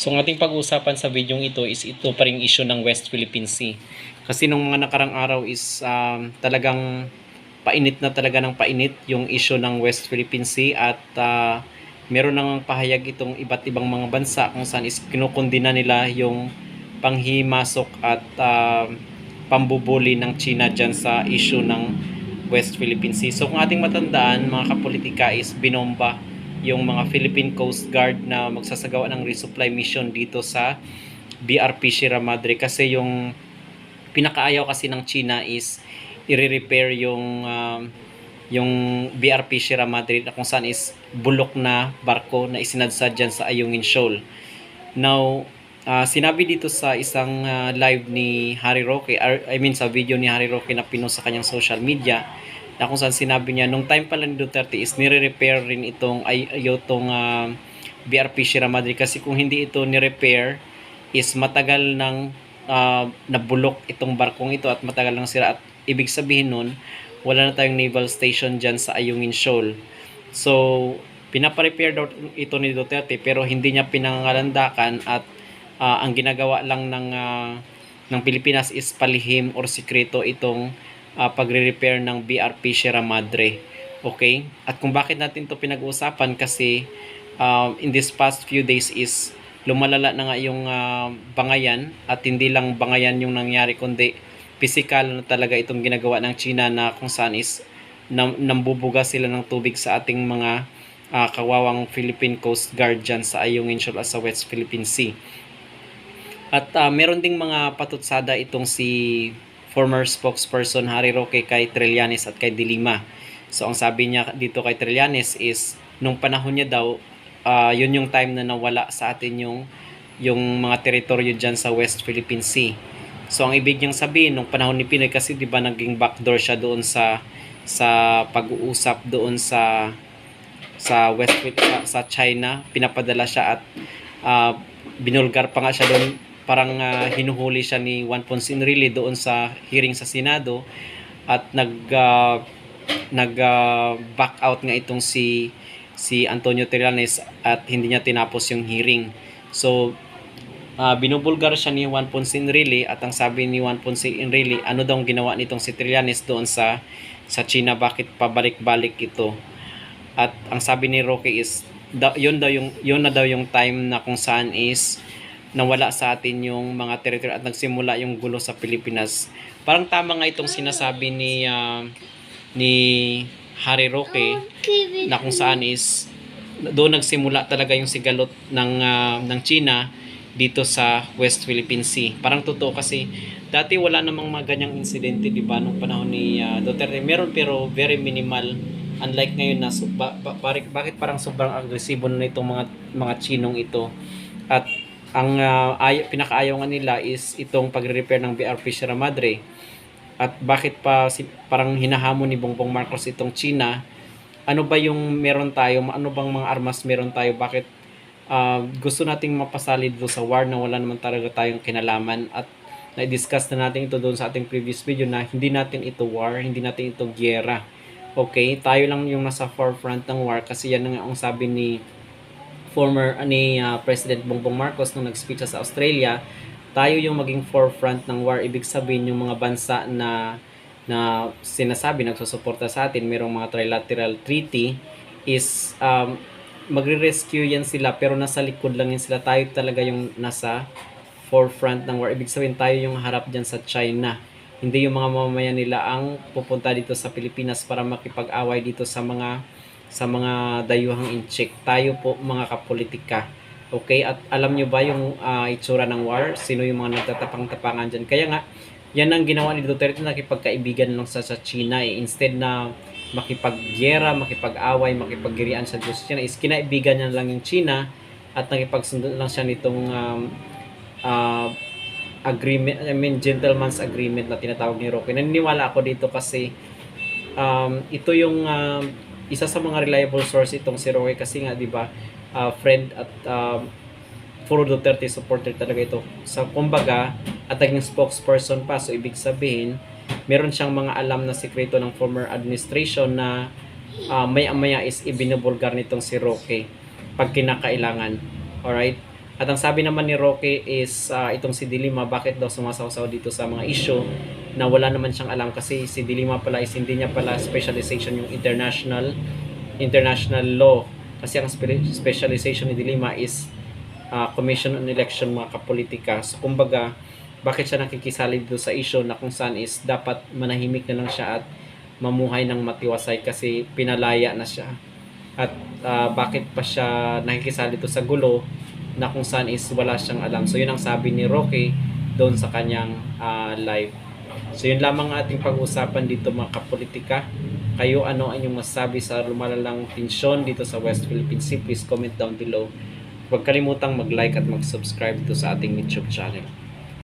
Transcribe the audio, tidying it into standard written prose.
So ang ating pag-uusapan sa video ito is ito pa ring issue ng West Philippine Sea. Kasi nung mga nakarang araw is talagang painit na talaga ng painit yung issue ng West Philippine Sea at meron nang pahayag itong iba't ibang mga bansa kung saan is kinukundina nila yung panghimasok at pambubuli ng China dyan sa issue ng West Philippine Sea. So kung ating matandaan mga kapolitika is binomba yung mga Philippine Coast Guard na magsasagawa ng resupply mission dito sa BRP Sierra Madre kasi yung pinakaayaw kasi ng China is i-repair yung BRP Sierra Madre na kung saan is bulok na barko na isinadsad dyan sa Ayungin Shoal. Now, sinabi dito sa isang live ni Harry Roque, sa video ni Harry Roque na pinost sa kanyang social media, na kung saan sinabi niya nung time pala ni Duterte is nire-repair rin itong BRP Sierra Madre kasi kung hindi ito ni-repair is matagal nang nabulok itong barkong ito at matagal nang sira at ibig sabihin nun wala na tayong naval station dyan sa Ayungin Shoal. So pinapa-repair daw ito ni Duterte pero hindi niya pinangalandakan at ang ginagawa lang ng Pilipinas is palihim or sikreto itong pagre-repair ng BRP Sierra Madre. Okay? At kung bakit natin to pinag-uusapan kasi in this past few days is lumalala na nga yung bangayan at hindi lang bangayan yung nangyari kundi physical na talaga itong ginagawa ng China na kung saan is nambubuga sila ng tubig sa ating mga kawawang Philippine Coast Guard dyan sa Ayungin Shoal at sa West Philippine Sea. At meron ding mga patutsada itong si former spokesperson Harry Roque kay Trillanes at kay Dilima. So ang sabi niya dito kay Trillanes is nung panahon niya daw yun yung time na nawala sa atin yung mga teritoryo dyan sa West Philippine Sea. So ang ibig niyang sabihin nung panahon ni Pinoy kasi 'di ba naging backdoor siya doon sa pag-uusap doon sa sa China, pinapadala siya at binulgar pa nga siya doon, parang hinuhuli siya ni Juan Ponce Enrile doon sa hearing sa Senado at back out nga itong si Antonio Trillanes at hindi niya tinapos yung hearing. So binubulgar siya ni Juan Ponce Enrile at ang sabi ni Juan Ponce Enrile, ano daw ginawa nitong si Trillanes doon sa China, bakit pabalik-balik ito? At ang sabi ni Roque is yun na daw yung time na kung saan is nawala sa atin yung mga territory at nagsimula yung gulo sa Pilipinas. Parang tama nga itong sinasabi ni Harry Roque na kung saan is doon nagsimula talaga yung sigalot ng China dito sa West Philippine Sea. Parang totoo kasi dati wala namang mga ganyang insidente, di ba, nung panahon ni Duterte. Meron pero very minimal, unlike ngayon na bakit parang sobrang agresibo na itong mga Chinong ito. At ang pinakaayaw nga nila is itong pagre-repair ng BRP Sierra Madre. At bakit pa parang hinahamon ni Bongbong Marcos itong China? Ano ba yung meron tayo? Ano bang mga armas meron tayo? Bakit gusto nating mapasali dito sa war na wala naman talaga tayong kinalaman? At na-discuss na natin ito doon sa ating previous video na hindi natin ito war, hindi natin ito giyera. Okay? Tayo lang yung nasa forefront ng war kasi yan nga ang sabi ni President Bongbong Marcos nung nag-speech sa Australia, tayo yung maging forefront ng war. Ibig sabihin yung mga bansa na sinasabi nagsusuporta sa atin, merong mga trilateral treaty is magre-rescue yan sila pero nasa likod lang yan sila. Tayo talaga yung nasa forefront ng war. Ibig sabihin tayo yung harap dyan sa China. Hindi yung mga mamamayan nila ang pupunta dito sa Pilipinas para makipag-away dito sa mga dayuhang incheck. Tayo po mga kapolitika. Okay? At alam nyo ba yung itsura ng war? Sino yung mga nagtatapang-tapangan dyan? Kaya nga, yan ang ginawa ni Duterte, nakipagkaibigan lang sa China. Instead na makipag-gyera, makipag-away, makipag-girian sa China, is kinaibigan niya lang yung China at nakipagsundo lang siya nitong agreement, gentleman's agreement na tinatawag ni Roque. Naniniwala ako dito kasi ito yung isa sa mga reliable source itong si Roque kasi nga 'di ba friend at puro Duterte supporter talaga ito. Sa kumbaga at naging spokesperson pa, so ibig sabihin meron siyang mga alam na sikreto ng former administration na maya-maya is ibinubulgar nitong si Roque pag kinakailangan. Alright? At ang sabi naman ni Roque is itong si Dilima, bakit daw sumasawsaw dito sa mga issue na wala naman siyang alam, kasi si Dilima pala is hindi niya pala specialization yung international law, kasi ang specialization ni Dilima is Commission on Election, mga kapolitika. So kumbaga, bakit siya nakikisali dito sa issue na kung saan is dapat manahimik na lang siya at mamuhay ng matiwasay kasi pinalaya na siya. At bakit pa siya nakikisali dito sa gulo na kung saan is wala siyang alam. So yun ang sabi ni Roque doon sa kanyang live. So yun lamang ang ating pag-usapan dito, mga kapolitika. Kayo, ano ang inyong masasabi sa lumalalang tensyon dito sa West Philippine Sea? Please comment down below. Huwag kalimutang mag-like at mag-subscribe dito sa ating YouTube channel.